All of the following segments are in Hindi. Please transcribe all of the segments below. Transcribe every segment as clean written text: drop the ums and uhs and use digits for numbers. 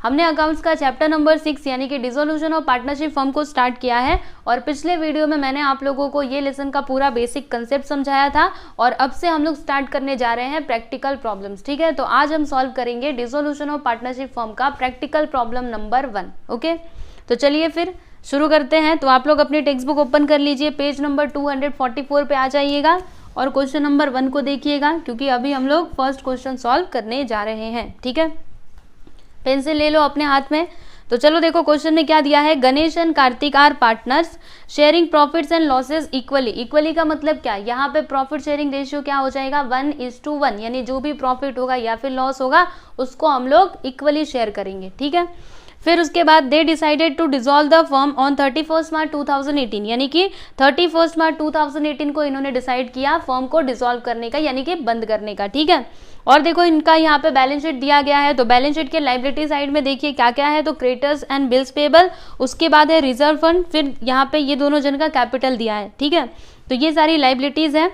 हमने अकाउंट्स का चैप्टर नंबर 6 यानी कि डिसोल्यूशन ऑफ पार्टनरशिप फर्म को स्टार्ट किया है और पिछले वीडियो में मैंने आप लोगों को ये लेसन का पूरा बेसिक कंसेप्ट समझाया था और अब से हम लोग स्टार्ट करने जा रहे हैं प्रैक्टिकल प्रॉब्लम्स। ठीक है, तो आज हम सॉल्व करेंगे डिसोल्यूशन ऑफ पार्टनरशिप फर्म का प्रैक्टिकल प्रॉब्लम नंबर 1। ओके, तो चलिए फिर शुरू करते हैं। तो आप लोग अपनी टेक्स्ट बुक ओपन कर लीजिए, पेज नंबर 244 पे आ जाइएगा और क्वेश्चन नंबर 1 को देखिएगा, क्योंकि अभी हम लोग फर्स्ट क्वेश्चन सॉल्व करने जा रहे हैं। ठीक है, पेंसिल ले लो अपने हाथ में। तो चलो देखो क्वेश्चन में क्या दिया है, Ganesh and Kartik are partners sharing profits and losses equally. Equally का मतलब क्या, यहाँ पे प्रॉफिट शेयरिंग रेशियो क्या हो जाएगा 1:1, यानी जो भी प्रॉफिट होगा या फिर लॉस होगा उसको हम लोग इक्वली शेयर करेंगे। ठीक है, फिर उसके बाद they decided to dissolve the firm on 31 March 2018, यानी कि 31 मार्च 2018 को इन्होंने डिसाइड किया फर्म को डिसॉल्व करने का, यानी कि बंद करने का। ठीक है, और देखो इनका यहाँ पे बैलेंस शीट दिया गया है। तो बैलेंस शीट के लायबिलिटी साइड में देखिए क्या क्या है, तो क्रेडिटर्स एंड बिल्स पेबल, उसके बाद है रिजर्व फंड, फिर यहाँ पे ये दोनों जन का कैपिटल दिया है। ठीक है, तो ये सारी लायबिलिटीज है।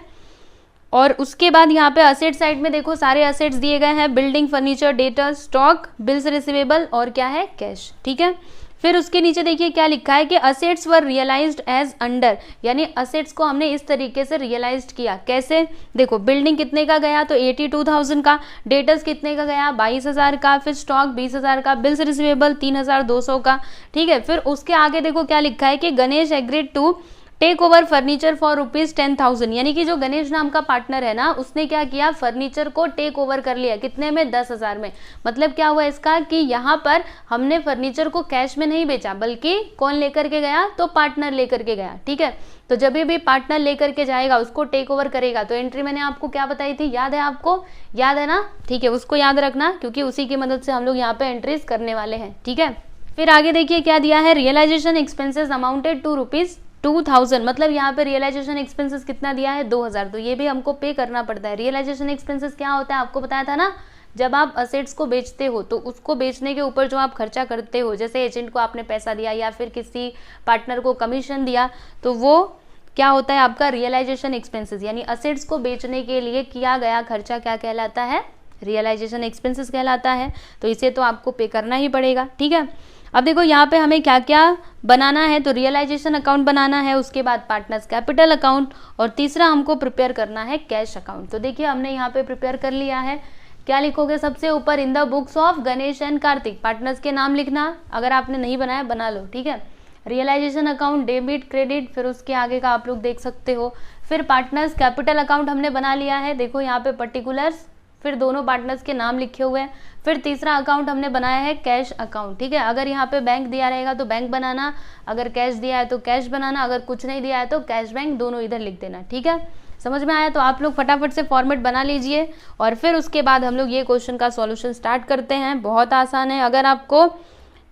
और उसके बाद यहाँ पे असेट साइड में देखो सारे असेट्स दिए गए हैं, building, furniture, data, stock, bills receivable और क्या है कैश। ठीक है, फिर उसके नीचे देखिए क्या लिखा है कि असेट्स वर रियलाइज्ड एज अंडर, यानी असेट्स को हमने इस तरीके से रियलाइज्ड किया। कैसे, देखो बिल्डिंग कितने का गया तो 82,000 का, डेटर्स कितने का गया 22,000 का, फिर स्टॉक 20,000 का, बिल्स रिसीवेबल 3,200 का। ठीक है, फिर उसके आगे देखो क्या लिखा है कि Ganesh agreed to take over furniture for ₹10,000, यानी कि जो गणेश नाम का पार्टनर है ना उसने क्या किया, फर्नीचर को टेक ओवर कर लिया। कितने में, 10,000 में। मतलब क्या हुआ इसका कि यहाँ पर हमने फर्नीचर को कैश में नहीं बेचा, बल्कि कौन लेकर के गया, तो पार्टनर लेकर के गया। ठीक है, तो जब भी पार्टनर लेकर के जाएगा उसको टेक ओवर करेगा। तो एंट्री मैंने आपको क्या बताई थी, याद है आपको, याद है ना। ठीक है, उसको याद रखना, क्योंकि उसी की मदद से हम लोग यहाँ पे एंट्रीज करने वाले हैं। ठीक है, फिर आगे देखिए क्या दिया है, रियलाइजेशन एक्सपेंसेस अमाउंटेड टू ₹2,000, मतलब यहाँ पे रियलाइजेशन एक्सपेंसेस कितना दिया है 2,000, तो ये भी हमको पे करना पड़ता है। रियलाइजेशन एक्सपेंसेस क्या होता है आपको बताया था ना, जब आप असेट्स को बेचते हो तो उसको बेचने के ऊपर जो आप खर्चा करते हो, जैसे एजेंट को आपने पैसा दिया या फिर किसी पार्टनर को कमीशन दिया, तो वो क्या होता है आपका रियलाइजेशन एक्सपेंसेस, यानी असेट्स को बेचने के लिए किया गया खर्चा क्या कहलाता है, रियलाइजेशन एक्सपेंसेस कहलाता है। तो इसे तो आपको पे करना ही पड़ेगा। ठीक है, अब देखो यहाँ पे हमें क्या क्या बनाना है, तो रियलाइजेशन अकाउंट बनाना है, उसके बाद पार्टनर्स कैपिटल अकाउंट, और तीसरा हमको प्रिपेयर करना है कैश अकाउंट। तो देखिए हमने यहाँ पे प्रिपेयर कर लिया है। क्या लिखोगे सबसे ऊपर, in the books of Ganesh and Kartik, partners के नाम लिखना, अगर आपने नहीं बनाया बना लो। ठीक है, रियलाइजेशन अकाउंट डेबिट क्रेडिट, फिर उसके आगे का आप लोग देख सकते हो। फिर पार्टनर्स कैपिटल अकाउंट हमने बना लिया है, देखो यहाँ पे पर्टिकुलर्स, फिर दोनों पार्टनर्स के नाम लिखे हुए हैं। फिर तीसरा अकाउंट हमने बनाया है कैश अकाउंट। ठीक है, अगर यहाँ पे बैंक दिया रहेगा तो बैंक बनाना, अगर कैश दिया है तो कैश बनाना, अगर कुछ नहीं दिया है तो कैश बैंक, दोनों इधर लिख देना। ठीक है, समझ में आया। तो आप लोग फटाफट से फॉर्मेट बना लीजिए और फिर उसके बाद हम लोग ये क्वेश्चन का सॉल्यूशन स्टार्ट करते हैं। बहुत आसान है, अगर आपको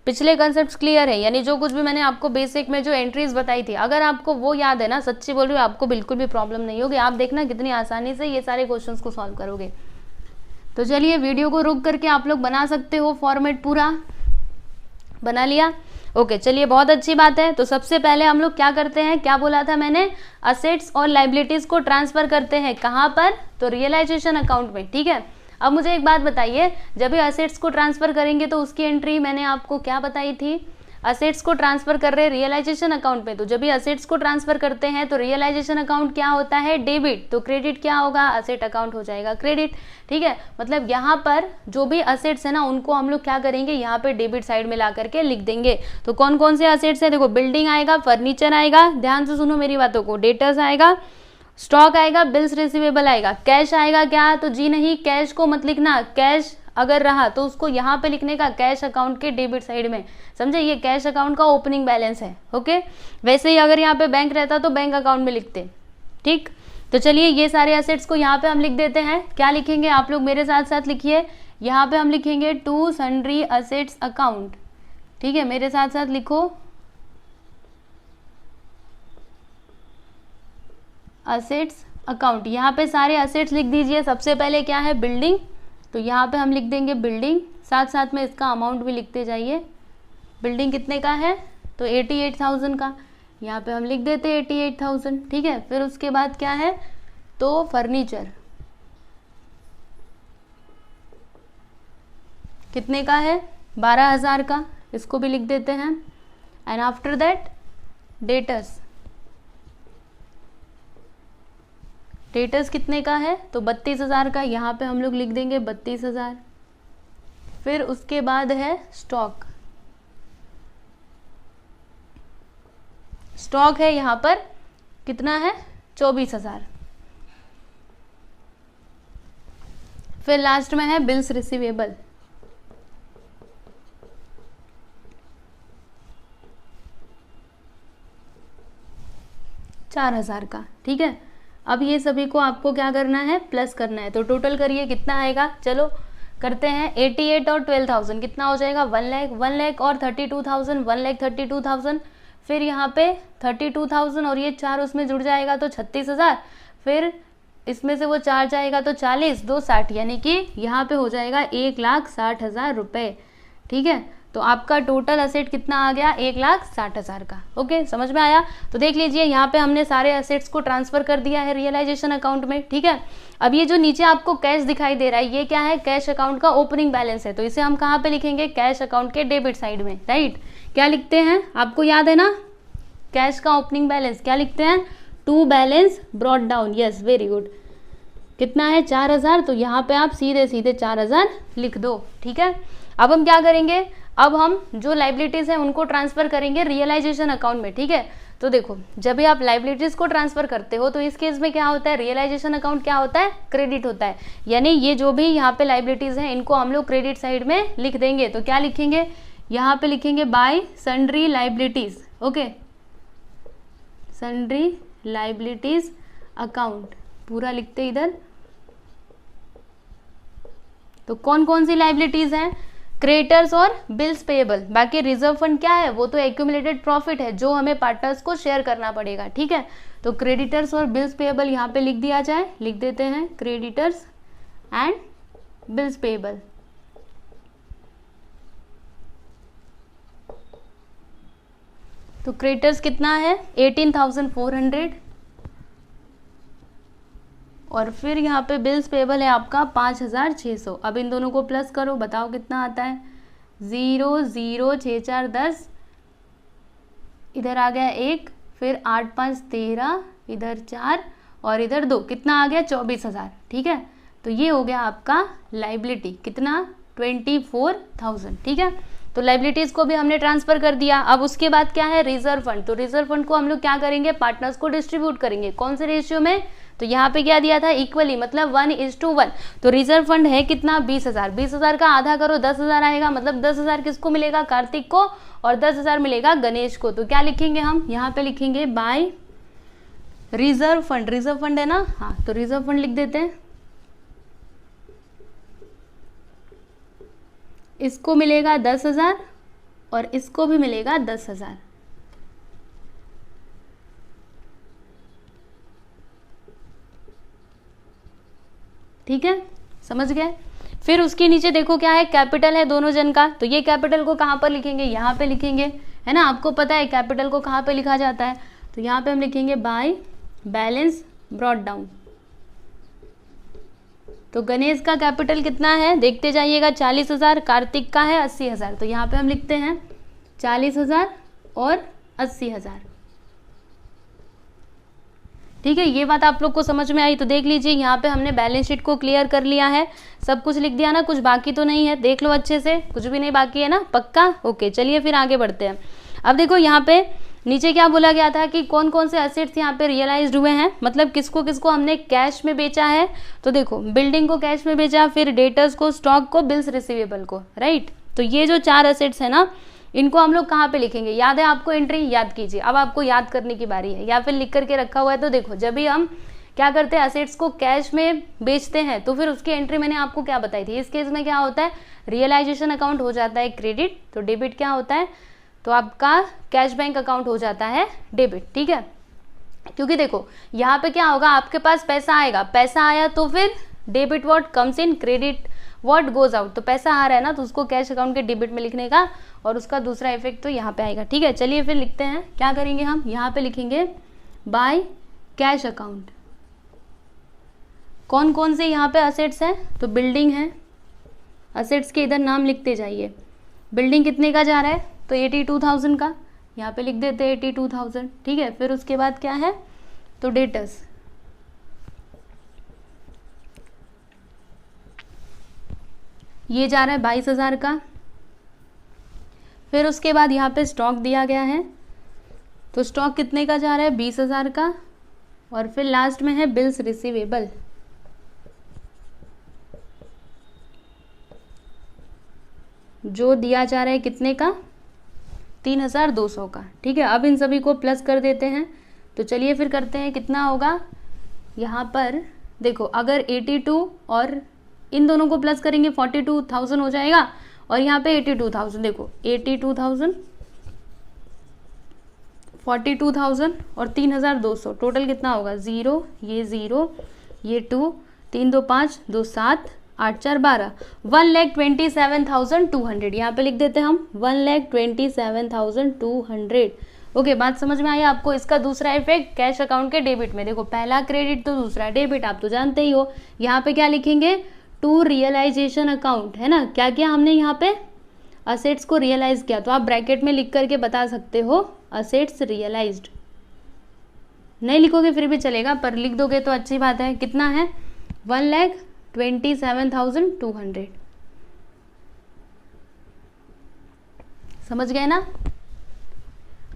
पिछले कंसेप्ट क्लियर है, यानी जो कुछ भी मैंने आपको बेसिक में जो एंट्रीज बताई थी, अगर आपको वो याद है ना, सच्ची बोल रही हूँ, आपको बिल्कुल भी प्रॉब्लम नहीं होगी। आप देखना कितनी आसानी से ये सारे क्वेश्चन को सॉल्व करोगे। तो चलिए वीडियो को रोक करके आप लोग बना सकते हो, फॉर्मेट पूरा बना लिया। ओके, चलिए बहुत अच्छी बात है। तो सबसे पहले हम लोग क्या करते हैं, क्या बोला था मैंने, असेट्स और लायबिलिटीज को ट्रांसफर करते हैं कहाँ पर, तो रियलाइजेशन अकाउंट में। ठीक है, अब मुझे एक बात बताइए, जब भी असेट्स को ट्रांसफर करेंगे तो उसकी एंट्री मैंने आपको क्या बताई थी, असेट्स को ट्रांसफर कर रहे हैं रियलाइजेशन अकाउंट में। तो जब भी असेट्स को ट्रांसफर करते हैं तो रियलाइजेशन अकाउंट क्या होता है, डेबिट, तो क्रेडिट क्या होगा, असेट अकाउंट हो जाएगा क्रेडिट। ठीक है, मतलब यहाँ पर जो भी असेट्स है ना उनको हम लोग क्या करेंगे, यहाँ पे डेबिट साइड में ला करके लिख देंगे। तो कौन कौन से असेट्स है, देखो बिल्डिंग आएगा, फर्नीचर आएगा, ध्यान से सुनो मेरी बातों को, डेटर्स आएगा, स्टॉक आएगा, बिल्स रिसीवेबल आएगा, कैश आएगा क्या, तो जी नहीं, कैश को मत लिखना, कैश अगर रहा तो उसको यहाँ पे लिखने का कैश अकाउंट के डेबिट साइड में, समझे, ये कैश अकाउंट का ओपनिंग बैलेंस है। ओके, वैसे ही अगर यहाँ पे बैंक रहता तो बैंक अकाउंट में लिखते। ठीक, तो चलिए ये सारे असेट्स को यहाँ पे हम लिख देते हैं। क्या लिखेंगे आप लोग मेरे साथ साथ लिखिए, यहाँ पे हम लिखेंगे टू सन्ड्री असेट्स अकाउंट। ठीक है, मेरे साथ साथ लिखो, असेट्स अकाउंट। यहाँ पे सारे असेट्स लिख दीजिए। सबसे पहले क्या है, बिल्डिंग, तो यहाँ पे हम लिख देंगे बिल्डिंग, साथ साथ में इसका अमाउंट भी लिखते जाइए। बिल्डिंग कितने का है, तो 88,000 का, यहाँ पे हम लिख देते 88,000। ठीक है, फिर उसके बाद क्या है, तो फर्नीचर कितने का है, 12,000 का, इसको भी लिख देते हैं। And after that debtors, debtors कितने का है तो 32,000 का, यहाँ पे हम लोग लिख देंगे 32,000। फिर उसके बाद है स्टॉक, स्टॉक है यहाँ पर कितना है 24,000। फिर लास्ट में है बिल्स रिसीवेबल, 4,000 का। ठीक है, अब ये सभी को आपको क्या करना है, प्लस करना है। तो टोटल करिए कितना आएगा, चलो करते हैं। 88 और 12,000 कितना हो जाएगा, 1 लाख। 1 लाख और 32,000, 1,32,000। फिर यहाँ पे 32,000 और ये 4 उसमें जुड़ जाएगा तो 36,000। फिर इसमें से वो 4 जाएगा तो 40, 2 60, यानी कि यहाँ पे हो जाएगा 1,60,000 रुपये। ठीक है, तो आपका टोटल असेट कितना आ गया, 1,60,000 का। ओके, समझ में आया। तो देख लीजिए यहाँ पे हमने सारे असेट्स को ट्रांसफर कर दिया है रियलाइजेशन अकाउंट में। ठीक है, अब ये जो नीचे आपको कैश दिखाई दे रहा है ये क्या है, कैश अकाउंट का ओपनिंग बैलेंस है। तो इसे हम कहाँ पे लिखेंगे, कैश अकाउंट के डेबिट साइड में। राइट, क्या लिखते हैं आपको याद है ना, कैश का ओपनिंग बैलेंस क्या लिखते हैं, to balance brought down. Yes, very good. कितना है 4,000, तो यहाँ पे आप सीधे सीधे 4,000 लिख दो। ठीक है, अब हम क्या करेंगे, अब हम जो लाइबिलिटीज है उनको ट्रांसफर करेंगे रियलाइजेशन अकाउंट में। ठीक है, तो देखो जब भी आप लाइबिलिटीज को ट्रांसफर करते हो तो इस केस में क्या होता है, रियलाइजेशन अकाउंट क्या होता है, क्रेडिट होता है। यानी ये जो भी यहाँ पे लाइबिलिटीज हैं इनको हम लोग क्रेडिट साइड में लिख देंगे। तो क्या लिखेंगे, यहाँ पे लिखेंगे bye sundry liabilities. Okay, sundry liabilities account पूरा लिखते इधर। तो कौन कौन सी लाइबिलिटीज हैं, क्रेडिटर्स और बिल्स पेएबल। बाकी रिजर्व फंड क्या है, वो तो एक्यूमुलेटेड प्रॉफिट है जो हमें पार्टनर्स को शेयर करना पड़ेगा। ठीक है, तो क्रेडिटर्स और बिल्स पेएबल यहाँ पे लिख दिया जाए, लिख देते हैं क्रेडिटर्स एंड बिल्स पेएबल। तो क्रेडिटर्स कितना है 18,400 और फिर यहाँ पे बिल्स पेबल है आपका 5,600। अब इन दोनों को प्लस करो, बताओ कितना आता है, 0 0 6 4 10, इधर आ गया 1, फिर 8 5 13, इधर 4 और इधर 2, कितना आ गया 24,000। ठीक है, तो ये हो गया आपका लाइबिलिटी, कितना 24,000। ठीक है, तो लाइबिलिटीज को भी हमने ट्रांसफर कर दिया। अब उसके बाद क्या है, रिजर्व फंड। तो रिजर्व फंड को हम लोग क्या करेंगे, पार्टनर्स को डिस्ट्रीब्यूट करेंगे। कौन से रेशियो में, तो यहाँ पे क्या दिया था, इक्वली, मतलब 1:1। तो रिजर्व फंड है कितना 20,000। 20,000 का आधा करो 10,000 आएगा, मतलब 10,000 किसको मिलेगा, कार्तिक को, और 10,000 मिलेगा गणेश को। तो क्या लिखेंगे हम, यहाँ पे लिखेंगे by reserve fund. Reserve fund है ना, हाँ, तो रिजर्व फंड लिख देते हैं। इसको मिलेगा 10,000 और इसको भी मिलेगा 10,000। ठीक है, समझ गए। फिर उसके नीचे देखो क्या है, कैपिटल है दोनों जन का। तो ये कैपिटल को कहाँ पर लिखेंगे, यहाँ पे लिखेंगे, है ना। आपको पता है कैपिटल को कहाँ पे लिखा जाता है, तो यहाँ पे हम लिखेंगे बाय बैलेंस ब्रॉट डाउन। तो गणेश का कैपिटल कितना है, देखते जाइएगा 40,000, कार्तिक का है 80,000। तो यहाँ पे हम लिखते हैं 40,000 और 80,000। ठीक है, ये बात आप लोग को समझ में आई। तो देख लीजिए यहाँ पे हमने बैलेंस शीट को क्लियर कर लिया है, सब कुछ लिख दिया ना, कुछ बाकी तो नहीं है, देख लो अच्छे से, कुछ भी नहीं बाकी है ना, पक्का। ओके, चलिए फिर आगे बढ़ते हैं। अब देखो यहाँ पे नीचे क्या बोला गया था कि कौन कौन से असेट्स यहाँ पे रियलाइज्ड हुए हैं, मतलब किसको किसको हमने कैश में बेचा है। तो देखो बिल्डिंग को कैश में बेचा, फिर डेटर्स को, स्टॉक को, बिल्स रिसीवेबल को। राइट, तो ये जो 4 असेट्स है ना, इनको हम लोग कहाँ पे लिखेंगे, याद है आपको, एंट्री याद कीजिए। अब आपको याद करने की बारी है, या फिर लिख करके रखा हुआ है। तो देखो जब भी हम क्या करते हैं, असेट्स को कैश में बेचते हैं, तो फिर उसकी एंट्री मैंने आपको क्या बताई थी। इस केस में क्या होता है, रियलाइजेशन अकाउंट हो जाता है क्रेडिट, तो डेबिट क्या होता है, तो आपका कैश बैंक अकाउंट हो जाता है डेबिट। ठीक है, क्योंकि देखो यहाँ पे क्या होगा, आपके पास पैसा आएगा, पैसा आया तो फिर debit what comes in, credit what goes out. तो पैसा आ रहा है ना, तो उसको कैश अकाउंट के डेबिट में लिखने का, और उसका दूसरा इफेक्ट तो यहाँ पे आएगा। ठीक है, चलिए फिर लिखते हैं, क्या करेंगे हम, यहाँ पे लिखेंगे बाय कैश अकाउंट। कौन कौन से यहाँ पे असेट्स हैं, तो बिल्डिंग है, असेट्स के इधर नाम लिखते जाइए, बिल्डिंग कितने का जा रहा है, तो 82,000 का, यहाँ पे लिख देते हैं 82,000, ठीक है। फिर उसके बाद क्या है, तो डेटर्स, ये जा रहा है 22,000 का। फिर उसके बाद यहाँ पे स्टॉक दिया गया है, तो स्टॉक कितने का जा रहा है, 20,000 का। और फिर लास्ट में है बिल्स रिसीवेबल, जो दिया जा रहा है कितने का, 3,200 का, ठीक है। अब इन सभी को प्लस कर देते हैं, तो चलिए फिर करते हैं, कितना होगा यहाँ पर, देखो अगर 82 और इन दोनों को प्लस करेंगे 42,000 हो जाएगा, और यहाँ पे 82,000, देखो 82,000, 42,000 और 3,200, टोटल कितना होगा, 0 ये 2, 3 2 5 2 7 8 4 12, 1,27,200, यहाँ पे लिख देते हैं हम 1,27,200। ओके, बात समझ में आई आपको। इसका दूसरा इफेक्ट कैश अकाउंट के डेबिट में, देखो पहला क्रेडिट तो दूसरा डेबिट, आप तो जानते ही हो। यहाँ पे क्या लिखेंगे, टू रियलाइजेशन अकाउंट, है ना। क्या किया हमने यहाँ पे, असेट्स को रियलाइज किया, तो आप ब्रैकेट में लिख करके बता सकते हो असेट्स रियलाइज्ड, नहीं लिखोगे फिर भी चलेगा, पर लिख दोगे तो अच्छी बात है। कितना है, 1,27,200, समझ गए ना।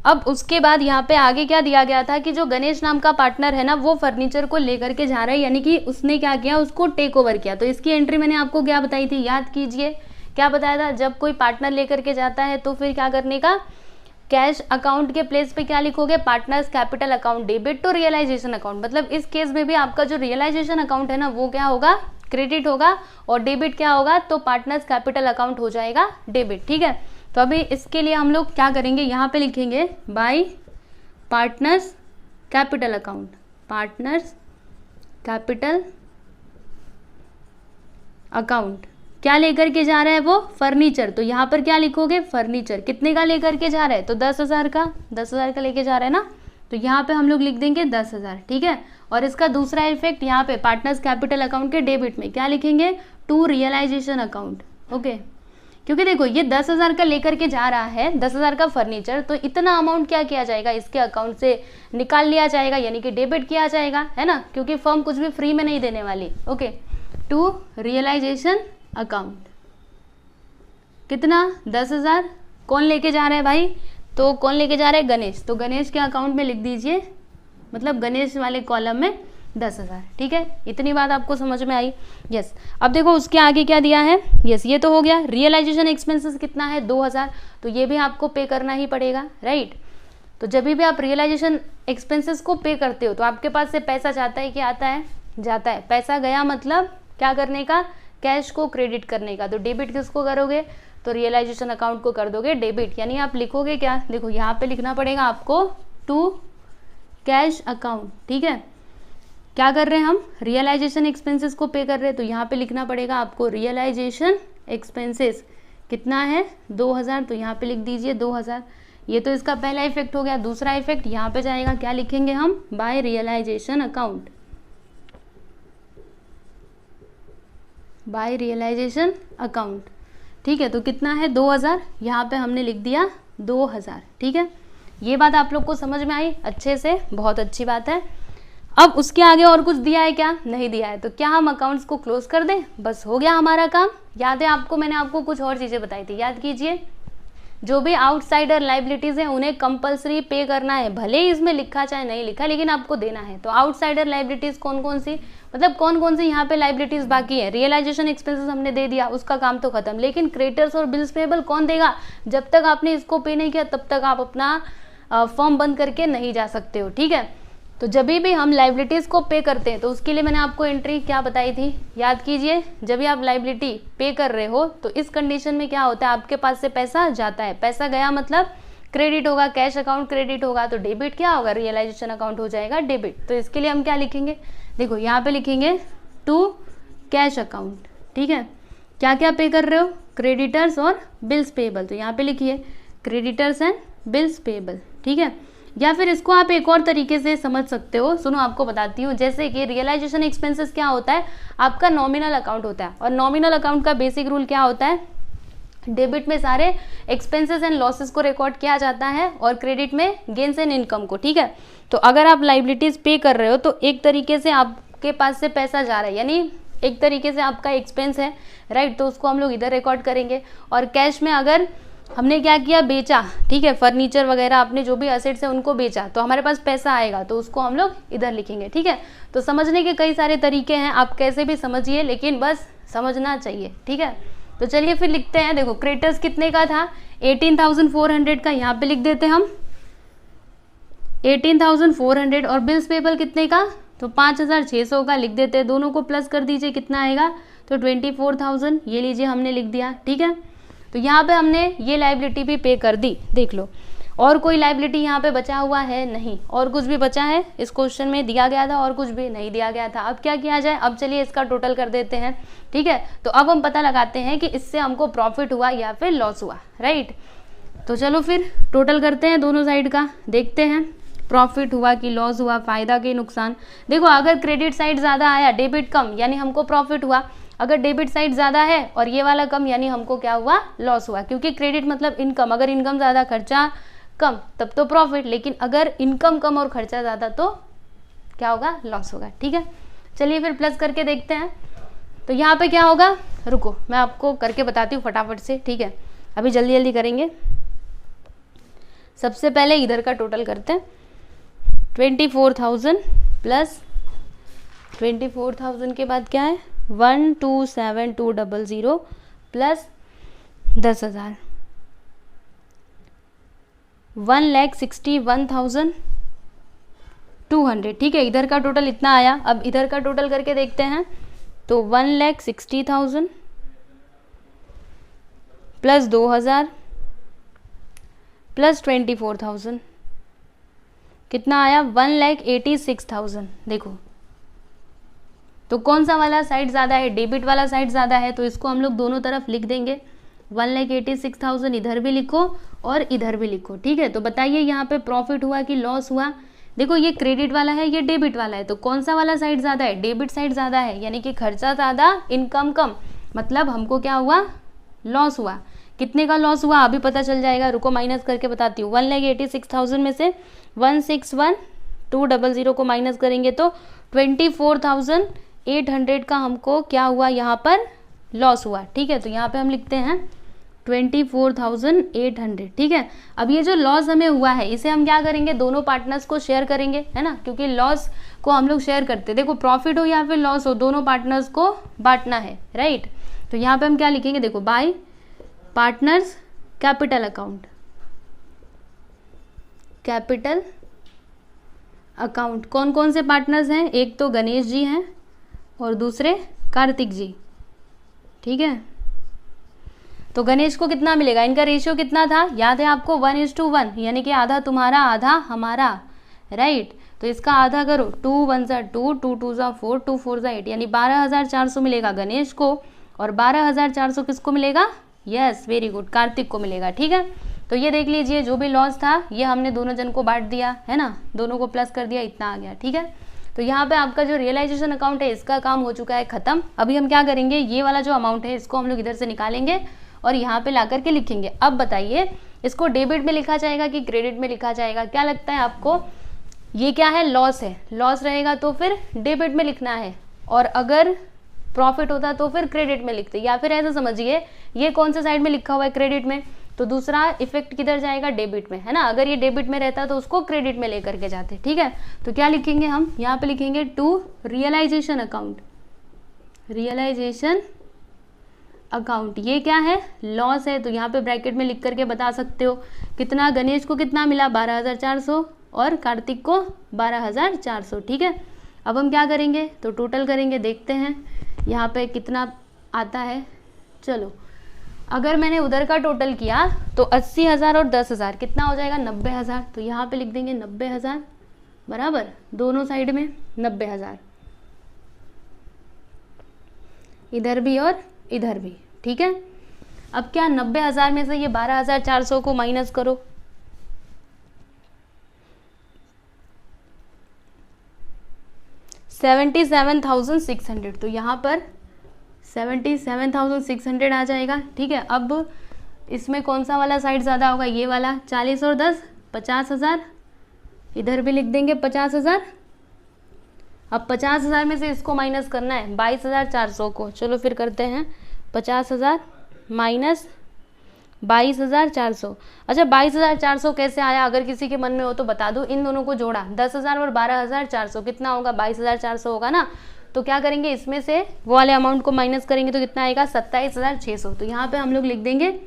अब उसके बाद यहाँ पे आगे क्या दिया गया था कि जो गणेश नाम का पार्टनर है ना, वो फर्नीचर को लेकर के जा रहा है, यानी कि उसने क्या किया, उसको टेक ओवर किया। तो इसकी एंट्री मैंने आपको क्या बताई थी, याद कीजिए, क्या बताया था, जब कोई पार्टनर लेकर के जाता है तो फिर क्या करने का, कैश अकाउंट के प्लेस पे क्या लिखोगे, partners capital account debit to realisation account. मतलब इस केस में भी आपका जो रियलाइजेशन अकाउंट है ना, वो क्या होगा, क्रेडिट होगा, और डेबिट क्या होगा, तो पार्टनर्स कैपिटल अकाउंट हो जाएगा डेबिट, ठीक है। तो अभी इसके लिए हम लोग क्या करेंगे, यहाँ पे लिखेंगे bye partners capital account, partners capital account. क्या लेकर के जा रहा है वो, फर्नीचर, तो यहाँ पर क्या लिखोगे, फर्नीचर कितने का लेकर के जा रहा है, तो 10,000 का, 10,000 का लेके जा रहा है ना, तो यहाँ पे हम लोग लिख देंगे 10,000, ठीक है। और इसका दूसरा इफेक्ट यहाँ पे पार्टनर्स कैपिटल अकाउंट के डेबिट में क्या लिखेंगे, टू रियलाइजेशन अकाउंट, ओके। क्योंकि देखो ये 10,000 का लेकर के जा रहा है, 10,000 का फर्नीचर, तो इतना अमाउंट क्या किया जाएगा, इसके अकाउंट से निकाल लिया जाएगा, यानी कि डेबिट किया जाएगा, है ना, क्योंकि फर्म कुछ भी फ्री में नहीं देने वाली, ओके। टू रियलाइजेशन अकाउंट, कितना, 10,000, कौन लेके जा रहा है भाई, तो कौन लेके जा रहा है, गणेश, तो गणेश के अकाउंट में लिख दीजिए, मतलब गणेश वाले कॉलम में 10,000, ठीक है। इतनी बात आपको समझ में आई, यस। अब देखो उसके आगे क्या दिया है, यस ये तो हो गया। रियलाइजेशन एक्सपेंसेस कितना है, 2,000, तो ये भी आपको पे करना ही पड़ेगा, राइट। तो जब भी आप रियलाइजेशन एक्सपेंसेस को पे करते हो तो आपके पास से पैसा जाता है कि आता है, जाता है। पैसा गया मतलब क्या करने का, कैश को क्रेडिट करने का। तो डेबिट किसको करोगे, तो रियलाइजेशन अकाउंट को कर दोगे डेबिट, यानी आप लिखोगे क्या, देखो यहाँ पे लिखना पड़ेगा आपको टू कैश अकाउंट, ठीक है। क्या कर रहे हैं हम, रियलाइजेशन एक्सपेंसेस को पे कर रहे हैं, तो यहाँ पे लिखना पड़ेगा आपको रियलाइजेशन एक्सपेंसेस कितना है, 2,000, तो यहाँ पे लिख दीजिए 2,000। ये तो इसका पहला इफेक्ट हो गया। दूसरा इफेक्ट यहाँ पे जाएगा, क्या लिखेंगे हम, by realisation account, by realisation account, ठीक है। तो कितना है, 2,000, यहाँ पे हमने लिख दिया 2,000, ठीक है। ये बात आप लोग को समझ में आई अच्छे से, बहुत अच्छी बात है। अब उसके आगे और कुछ दिया है क्या, नहीं दिया है, तो क्या हम अकाउंट्स को क्लोज कर दें, बस हो गया हमारा काम। याद है आपको, मैंने आपको कुछ और चीजें बताई थी, याद कीजिए। जो भी आउटसाइडर लाइबिलिटीज है उन्हें कंपलसरी पे करना है, भले ही इसमें लिखा चाहे नहीं लिखा, लेकिन आपको देना है। तो आउटसाइडर लाइबिलिटीज कौन कौन सी, मतलब कौन कौन सी यहाँ पे लाइबिलिटीज बाकी है। रियलाइजेशन एक्सपेंसेस हमने दे दिया, उसका काम तो खत्म, लेकिन क्रेडिटर्स और बिल्स पेबल कौन देगा, जब तक आपने इसको पे नहीं किया तब तक आप अपना फॉर्म बंद करके नहीं जा सकते हो, ठीक है। तो जब भी हम लाइबिलिटीज को पे करते हैं तो उसके लिए मैंने आपको एंट्री क्या बताई थी, याद कीजिए। जब भी आप लाइबिलिटी पे कर रहे हो तो इस कंडीशन में क्या होता है, आपके पास से पैसा जाता है, पैसा गया मतलब क्रेडिट होगा, कैश अकाउंट क्रेडिट होगा, तो डेबिट क्या होगा, रियलाइजेशन अकाउंट हो जाएगा डेबिट। तो इसके लिए हम क्या लिखेंगे, देखो यहाँ पे लिखेंगे टू कैश अकाउंट, ठीक है। क्या क्या पे कर रहे हो, क्रेडिटर्स और बिल्स पेबल, तो यहाँ पे लिखिए क्रेडिटर्स एंड बिल्स पेबल, ठीक है। या फिर इसको आप एक और तरीके से समझ सकते हो, सुनो आपको बताती हूँ। जैसे कि रियलाइजेशन एक्सपेंसेस क्या होता है, आपका नॉमिनल अकाउंट होता है, और नॉमिनल अकाउंट का बेसिक रूल क्या होता है, डेबिट में सारे एक्सपेंसेस एंड लॉसेस को रिकॉर्ड किया जाता है और क्रेडिट में गेन्स एंड इनकम को, ठीक है। तो अगर आप लाइबिलिटीज पे कर रहे हो तो एक तरीके से आपके पास से पैसा जा रहा है, यानी एक तरीके से आपका एक्सपेंस है, राइट, तो उसको हम लोग इधर रिकॉर्ड करेंगे। और कैश में अगर हमने क्या किया, बेचा, ठीक है, फर्नीचर वगैरह आपने जो भी असेट्स है उनको बेचा, तो हमारे पास पैसा आएगा, तो उसको हम लोग इधर लिखेंगे, ठीक है। तो समझने के कई सारे तरीके हैं, आप कैसे भी समझिए, लेकिन बस समझना चाहिए, ठीक है। तो चलिए फिर लिखते हैं। देखो क्रेडिटर्स कितने का था, 18,400 का, यहाँ पे लिख देते हैं हम 18,400। और बिल्स पेबल कितने का, तो 5,600 का लिख देते हैं। दोनों को प्लस कर दीजिए, कितना आएगा, तो 24,000, ये लीजिए हमने लिख दिया, ठीक है। तो यहाँ पे हमने ये लाइबिलिटी भी पे कर दी, देख लो। और कोई लाइबिलिटी यहाँ पे बचा हुआ है नहीं, और कुछ भी बचा है इस क्वेश्चन में दिया गया था और कुछ भी नहीं दिया गया था। अब क्या किया जाए, अब चलिए इसका टोटल कर देते हैं, ठीक है। तो अब हम पता लगाते हैं कि इससे हमको प्रॉफिट हुआ या फिर लॉस हुआ, राइट। तो चलो फिर टोटल करते हैं दोनों साइड का, देखते हैं प्रॉफिट हुआ कि लॉस हुआ, फायदा कि नुकसान। देखो अगर क्रेडिट साइड ज़्यादा आया, डेबिट कम, यानी हमको प्रॉफिट हुआ। अगर डेबिट साइड ज़्यादा है और ये वाला कम, यानी हमको क्या हुआ, लॉस हुआ। क्योंकि क्रेडिट मतलब इनकम, अगर इनकम ज़्यादा खर्चा कम तब तो प्रॉफिट, लेकिन अगर इनकम कम और खर्चा ज़्यादा तो क्या होगा, लॉस होगा, ठीक है। चलिए फिर प्लस करके देखते हैं। तो यहाँ पे क्या होगा, रुको मैं आपको करके बताती हूँ फटाफट से, ठीक है। अभी जल्दी जल्दी करेंगे। सबसे पहले इधर का टोटल करते हैं, 24,000 प्लस 24,000 के बाद क्या है, 127,200 प्लस 10,000, 1,61,200, ठीक है। इधर का टोटल इतना आया। अब इधर का टोटल करके देखते हैं, तो 1,60,000 प्लस 2,000 प्लस 24,000, कितना आया, 1,86,000। देखो तो कौन सा वाला साइड ज़्यादा है, डेबिट वाला साइड ज़्यादा है, तो इसको हम लोग दोनों तरफ लिख देंगे। 1,86,000 इधर भी लिखो और इधर भी लिखो, ठीक है। तो बताइए यहाँ पे प्रॉफिट हुआ कि लॉस हुआ। देखो ये क्रेडिट वाला है, ये डेबिट वाला है, तो कौन सा वाला साइड ज़्यादा है, डेबिट साइड ज़्यादा है, यानी कि खर्चा ज़्यादा इनकम कम, मतलब हमको क्या हुआ, लॉस हुआ। कितने का लॉस हुआ अभी पता चल जाएगा, रुको माइनस करके बताती हूँ। 1,86,000 में से 161,200 को माइनस करेंगे तो 24,800 का हमको क्या हुआ, यहाँ पर लॉस हुआ, ठीक है। तो यहाँ पे हम लिखते हैं 24,800, ठीक है। अब ये जो लॉस हमें हुआ है इसे हम क्या करेंगे, दोनों पार्टनर्स को शेयर करेंगे, है ना, क्योंकि लॉस को हम लोग शेयर करते हैं। देखो प्रॉफिट हो या फिर लॉस हो, दोनों पार्टनर्स को बांटना है, राइट। तो यहाँ पे हम क्या लिखेंगे, देखो bye partners capital account, capital account. कौन कौन से पार्टनर्स हैं, एक तो गणेश जी हैं और दूसरे कार्तिक जी, ठीक है। तो गणेश को कितना मिलेगा, इनका रेशियो कितना था, याद है आपको, 1:1, यानी कि आधा तुम्हारा आधा हमारा, राइट। तो इसका आधा करो, 2 1 जा 2, 2 2 जा 4, 2 4 जा 8, यानी 12,400 मिलेगा गणेश को और 12,400 किसको मिलेगा, यस वेरी गुड, कार्तिक को मिलेगा, ठीक है। तो ये देख लीजिए जो भी लॉस था ये हमने दोनों जन को बांट दिया, है ना, दोनों को प्लस कर दिया, इतना आ गया, ठीक है। तो यहाँ पे आपका जो रियलाइजेशन अकाउंट है इसका काम हो चुका है खत्म। अभी हम क्या करेंगे, ये वाला जो अमाउंट है इसको हम लोग इधर से निकालेंगे और यहाँ पे ला करके लिखेंगे। अब बताइए इसको डेबिट में लिखा जाएगा कि क्रेडिट में लिखा जाएगा, क्या लगता है आपको। ये क्या है, लॉस है, लॉस रहेगा तो फिर डेबिट में लिखना है, और अगर प्रॉफिट होता तो फिर क्रेडिट में लिखते, या फिर ऐसा समझिए ये कौन सा साइड में लिखा हुआ है, क्रेडिट में, तो दूसरा इफेक्ट किधर जाएगा, डेबिट में, है ना। अगर ये डेबिट में रहता तो उसको क्रेडिट में लेकर के जाते, ठीक है। तो क्या लिखेंगे हम, यहाँ पे लिखेंगे to realisation account, realisation account. ये क्या है, लॉस है, तो यहाँ पे ब्रैकेट में लिख करके बता सकते हो कितना, गणेश को कितना मिला 12,400 और कार्तिक को 12,400, ठीक है। अब हम क्या करेंगे, तो टोटल करेंगे, देखते हैं यहाँ पे कितना आता है। चलो अगर मैंने उधर का टोटल किया तो 80,000 और 10,000 कितना हो जाएगा, 90,000। तो यहाँ पे लिख देंगे 90,000 बराबर, दोनों साइड में 90,000, इधर भी और इधर भी, ठीक है। अब क्या 90,000 में से ये 12,400 को माइनस करो, $77,600, तो यहाँ पर 77,600 आ जाएगा, ठीक है। अब इसमें कौन सा वाला साइड ज़्यादा होगा, ये वाला। 40 और 10 50,000, इधर भी लिख देंगे 50,000। अब 50,000 में से इसको माइनस करना है 22,400 को। चलो फिर करते हैं 50,000 माइनस 22,400। अच्छा 22,400 कैसे आया, अगर किसी के मन में हो तो बता दो। इन दोनों को जोड़ा 10,000 और 12,400 कितना होगा, 22,400 होगा ना। तो क्या करेंगे, इसमें से वो वाले अमाउंट को माइनस करेंगे तो कितना आएगा 27,600। तो यहाँ पे हम लोग लिख देंगे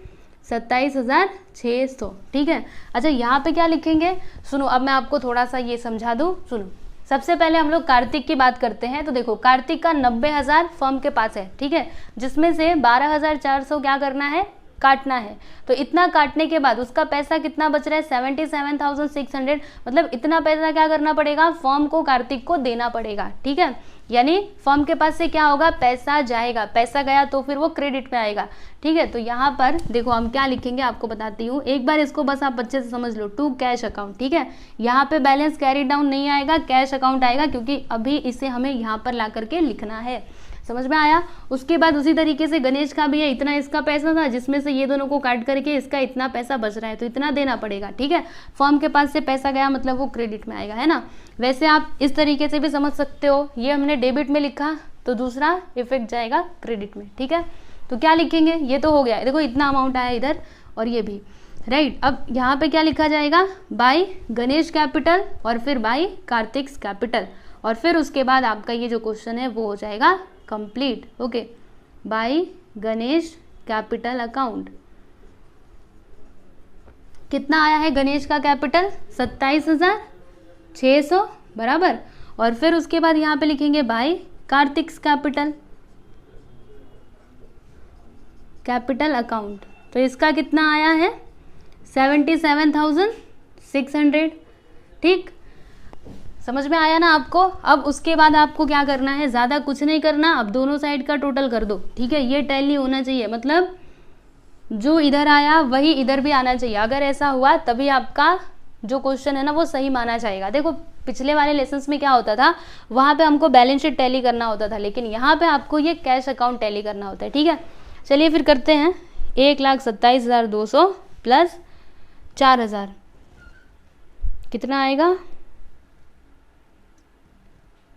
27,600, ठीक है। अच्छा यहाँ पे क्या लिखेंगे, सुनो अब मैं आपको थोड़ा सा ये समझा दूँ। सुनो, सबसे पहले हम लोग कार्तिक की बात करते हैं। तो देखो कार्तिक का 90,000 फर्म के पास है, ठीक है, जिसमें से 12,400 क्या करना है, काटना है। तो इतना काटने के बाद उसका पैसा कितना बच रहा है 77,600। मतलब इतना पैसा क्या करना पड़ेगा, फर्म को कार्तिक को देना पड़ेगा, ठीक है। यानी फर्म के पास से क्या होगा, पैसा जाएगा, पैसा गया तो फिर वो क्रेडिट में आएगा, ठीक है। तो यहाँ पर देखो हम क्या लिखेंगे आपको बताती हूँ, एक बार इसको बस आप अच्छे से समझ लो। टू कैश अकाउंट, ठीक है। यहाँ पे बैलेंस कैरी डाउन नहीं आएगा, कैश अकाउंट आएगा, क्योंकि अभी इसे हमें यहाँ पर ला करके लिखना है। समझ में आया। उसके बाद उसी तरीके से गणेश का भी है, इतना इसका पैसा था जिसमें से ये दोनों को काट करके इसका इतना पैसा बच रहा है, तो इतना देना पड़ेगा, ठीक है। फर्म के पास से पैसा गया मतलब वो क्रेडिट में आएगा, है ना। वैसे आप इस तरीके से भी समझ सकते हो, ये हमने डेबिट में लिखा तो दूसरा इफेक्ट जाएगा क्रेडिट में, ठीक है। तो क्या लिखेंगे, ये तो हो गया, देखो इतना अमाउंट आया इधर और ये भी, राइट। अब यहाँ पे क्या लिखा जाएगा, बाय गणेश कैपिटल और फिर बाय कार्तिक्स कैपिटल, और फिर उसके बाद आपका ये जो क्वेश्चन है वो हो जाएगा complete. Okay, by Ganesh capital account. कितना आया है गणेश का कैपिटल, 27,600 बराबर। और फिर उसके बाद यहाँ पे लिखेंगे बाय कार्तिक्स कैपिटल अकाउंट। तो इसका कितना आया है 77,600, ठीक। समझ में आया ना आपको। अब उसके बाद आपको क्या करना है, ज़्यादा कुछ नहीं करना, अब दोनों साइड का टोटल कर दो, ठीक है। ये टैली होना चाहिए, मतलब जो इधर आया वही इधर भी आना चाहिए। अगर ऐसा हुआ तभी आपका जो क्वेश्चन है ना वो सही माना जाएगा। देखो पिछले वाले लेसन्स में क्या होता था, वहाँ पे हमको बैलेंस शीट टैली करना होता था, लेकिन यहाँ पे आपको ये कैश अकाउंट टैली करना होता है, ठीक है। चलिए फिर करते हैं। 1,27,200 प्लस 4,000 कितना आएगा,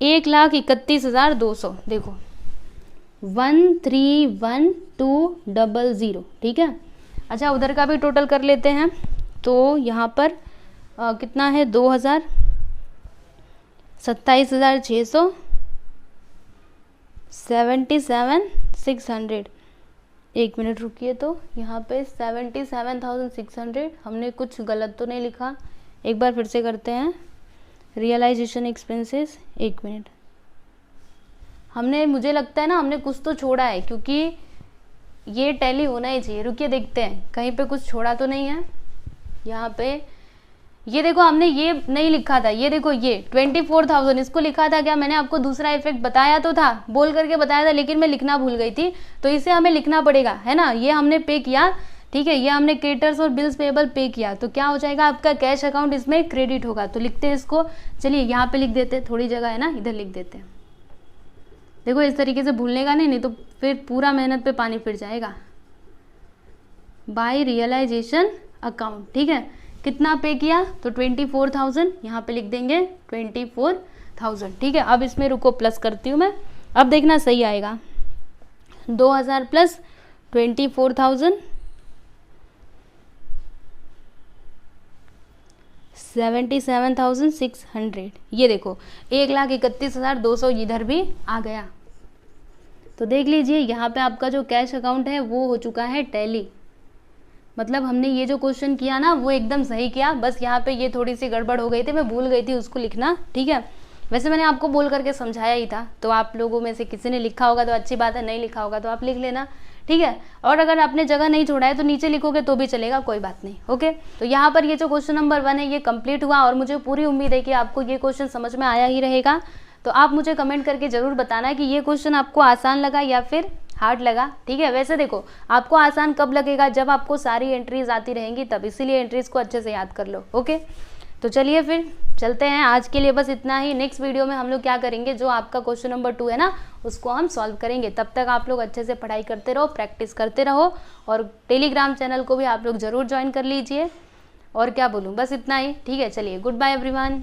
1,31,200। देखो 131,200, ठीक है। अच्छा उधर का भी टोटल कर लेते हैं। तो यहाँ पर कितना है 2,000, 27,600, 77,600। एक मिनट रुकिए, तो यहाँ पे 77,600 हमने कुछ गलत तो नहीं लिखा, एक बार फिर से करते हैं। रियलाइजेशन एक्सपेंसेस, एक मिनट, हमने मुझे लगता है ना हमने कुछ तो छोड़ा है, क्योंकि ये टैली होना ही चाहिए। रुकिए देखते हैं कहीं पे कुछ छोड़ा तो नहीं है। यहाँ पे ये देखो हमने ये नहीं लिखा था, ये देखो ये 24,000 इसको लिखा था क्या, मैंने आपको दूसरा इफेक्ट बताया तो था, बोल करके बताया था, लेकिन मैं लिखना भूल गई थी, तो इसे हमें लिखना पड़ेगा, है ना। ये हमने पे किया, ठीक है, ये हमने क्रेडिटर्स और बिल्स पेएबल पे किया, तो क्या हो जाएगा आपका कैश अकाउंट इसमें क्रेडिट होगा। तो लिखते हैं इसको, चलिए यहाँ पे लिख देते हैं, थोड़ी जगह है ना इधर लिख देते हैं। देखो इस तरीके से भूलने का नहीं तो फिर पूरा मेहनत पे पानी फिर जाएगा। बाय रियलाइजेशन अकाउंट, ठीक है। कितना पे किया, तो 24,000, यहाँ पे लिख देंगे 24,000, ठीक है। अब इसमें रुको प्लस करती हूँ मैं, अब देखना सही आएगा। 2,000 प्लस 24,000 77,600। ये देखो 1,31,200 इधर भी आ गया। तो देख लीजिए यहाँ पे आपका जो कैश अकाउंट है वो हो चुका है टैली। मतलब हमने ये जो क्वेश्चन किया ना वो एकदम सही किया, बस यहाँ पे ये थोड़ी सी गड़बड़ हो गई थी, मैं भूल गई थी उसको लिखना, ठीक है। वैसे मैंने आपको बोल करके समझाया ही था, तो आप लोगों में से किसी ने लिखा होगा तो अच्छी बात है, नहीं लिखा होगा तो आप लिख लेना, ठीक है। और अगर आपने जगह नहीं छोड़ा है तो नीचे लिखोगे तो भी चलेगा, कोई बात नहीं। ओके, तो यहाँ पर ये जो क्वेश्चन नंबर 1 है ये कंप्लीट हुआ, और मुझे पूरी उम्मीद है कि आपको ये क्वेश्चन समझ में आया ही रहेगा। तो आप मुझे कमेंट करके जरूर बताना कि ये क्वेश्चन आपको आसान लगा या फिर हार्ड लगा, ठीक है। वैसे देखो आपको आसान कब लगेगा, जब आपको सारी एंट्रीज आती रहेंगी तब, इसीलिए एंट्रीज को अच्छे से याद कर लो। ओके, तो तो चलिए फिर चलते हैं, आज के लिए बस इतना ही। नेक्स्ट वीडियो में हम लोग क्या करेंगे, जो आपका क्वेश्चन नंबर 2 है ना, उसको हम सॉल्व करेंगे। तब तक आप लोग अच्छे से पढ़ाई करते रहो, प्रैक्टिस करते रहो, और टेलीग्राम चैनल को भी आप लोग ज़रूर ज्वाइन कर लीजिए। और क्या बोलूँ, बस इतना ही। ठीक है, चलिए, गुड बाय एवरीवन।